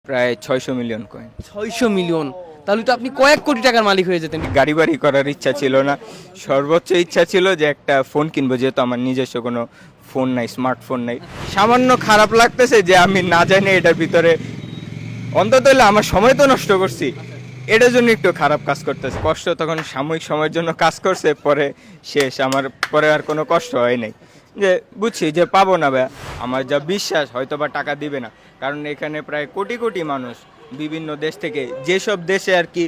প্রায় 600 million coin. 600 million, তাহলে তো আপনি কয়েক কোটি টাকার মালিক হয়ে যেতেন। গাড়ি বাড়ি করার ইচ্ছা ছিল না, সর্বোচ্চ ইচ্ছা ছিল যে একটা ফোন কিনবো, যেহেতু আমার নিজস্ব কোনো ফোন নাই, স্মার্টফোন নাই। সামান্য খারাপ লাগতেছে যে আমি না জানি এটার ভিতরে, অন্তত হলে আমার সময় তো নষ্ট করছি, এটার জন্য একটু খারাপ কাজ করতেছে। কষ্ট তখন সাময়িক সময়ের জন্য কাজ করছে, পরে শেষ। আমার পরে আর কোনো কষ্ট হয় নাই, যে বুঝছি যে পাবো না ভাই। আমার যা বিশ্বাস হয়তো বা টাকা দিবে না, কারণ এখানে প্রায় কোটি কোটি মানুষ বিভিন্ন দেশ থেকে, যেসব দেশে আর কি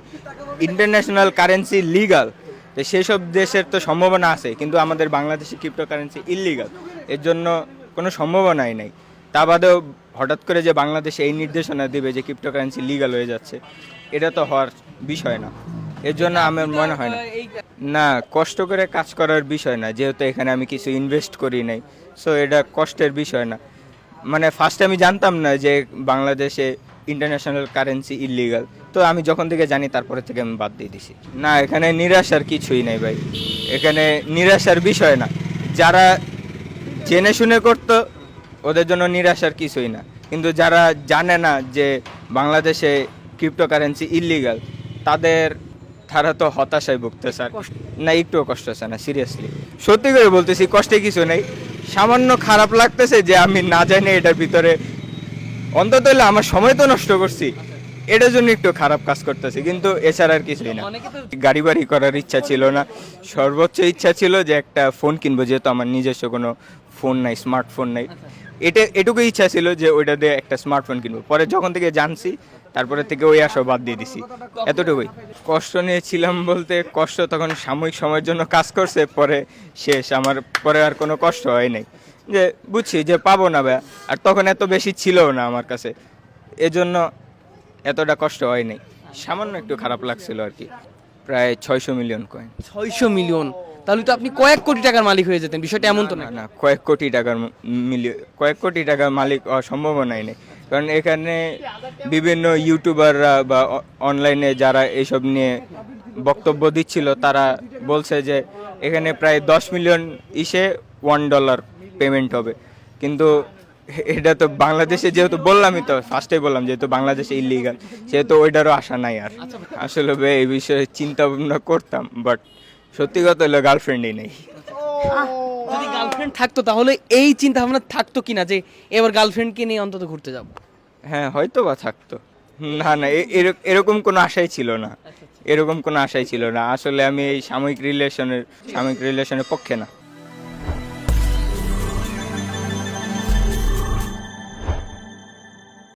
ইন্টারন্যাশনাল কারেন্সি লিগাল, তো সেসব দেশের তো সম্ভাবনা আছে, কিন্তু আমাদের বাংলাদেশে ক্রিপ্টোকারেন্সি ইললিগাল, এর জন্য কোনো সম্ভাবনাই নাই। তা বাদেও হঠাৎ করে যে বাংলাদেশে এই নির্দেশনা দিবে যে ক্রিপ্টোকারেন্সি লিগাল হয়ে যাচ্ছে, এটা তো হওয়ার বিষয় না। এর জন্য আমার মনে হয় না, না কষ্ট করে কাজ করার বিষয় না, যেহেতু এখানে আমি কিছু ইনভেস্ট করি নাই, সো এটা কষ্টের বিষয় না। মানে ফার্স্টে আমি জানতাম না যে বাংলাদেশে ইন্টারন্যাশনাল কারেন্সি ইললিগাল, তো আমি যখন থেকে জানি তারপরে থেকে আমি বাদ দিয়ে দিছি। না এখানে নিরাশার কিছুই নাই ভাই, এখানে নিরাশার বিষয় না। যারা জেনে শুনে করতো ওদের জন্য নিরাশার কিছুই না, কিন্তু যারা জানে না যে বাংলাদেশে ক্রিপ্টোকারেন্সি ইললিগাল, তাদের তারা তো হতাশায় ভুগতেছে। আর না একটুও কষ্ট আছে না, সিরিয়াসলি সত্যি করে বলতেছি, কষ্টে কিছু নেই। সামান্য খারাপ লাগতেছে যে আমি না জানি এটার ভিতরে, অন্তত হলে আমার সময় তো নষ্ট করছি, এটার জন্য একটু খারাপ কাজ করতেছে, কিন্তু এছাড়া আর কিছুই না। গাড়ি বাড়ি করার ইচ্ছা ছিল না, সর্বোচ্চ ইচ্ছা ছিল যে একটা ফোন কিনবো, যেহেতু আমার নিজস্ব কোনো ফোন নাই, স্মার্টফোন নাই। এটুকু ইচ্ছা ছিল যে ওইটা দিয়ে একটা স্মার্টফোন কিনবো। পরে যখন থেকে জানছি, তারপরে থেকে ওই আশা বাদ দিয়ে দিছি, এতটুকুই। কষ্ট নিয়েছিলাম বলতে, কষ্ট তখন সাময়িক সময়ের জন্য কাজ করছে, পরে শেষ। আমার পরে আর কোনো কষ্ট হয় নাই, যে বুঝছি যে পাবো না ভাই। আর তখন এত বেশি ছিল না আমার কাছে, এজন্য এতটা কষ্ট হয় নাই, সামান্য একটু খারাপ লাগছিল আর কি। প্রায় 600 মিলিয়ন কয়েন। 600 মিলিয়ন, তাহলে তো আপনি কয়েক কোটি টাকার মালিক হয়ে যেতেন। বিষয়টা এমন তো না। না না, কয়েক কোটি টাকার মালিক হওয়ার সম্ভাবনাই নেই, কারণ এখানে বিভিন্ন ইউটিউবাররা বা অনলাইনে যারা এইসব নিয়ে বক্তব্য দিচ্ছিল, তারা বলছে যে এখানে প্রায় 10 মিলিয়ন $1 পেমেন্ট হবে, কিন্তু এটা তো বাংলাদেশে, যেহেতু বললামই তো ফার্স্টেই বললাম, যেহেতু বাংলাদেশে ইলিগাল, সেহেতু ওইটারও আশা নাই আর। আসলে ভাই এই বিষয়ে চিন্তা ভাবনা করতাম, বাট সত্যি কথা হলো গার্লফ্রেন্ডই নেই। যদি গার্লফ্রেন্ড থাকতো তাহলে এই চিন্তা ভাবনা থাকতো কিনা যে এবার গার্লফ্রেন্ডকে নিয়ে অন্তত ঘুরতে যাব। হ্যাঁ হয়তো বা থাকতো। না না, এরকম কোনো আশাই ছিল না, এরকম কোনো আশাই ছিল না। আসলে আমি এই সাময়িক রিলেশনের পক্ষে না।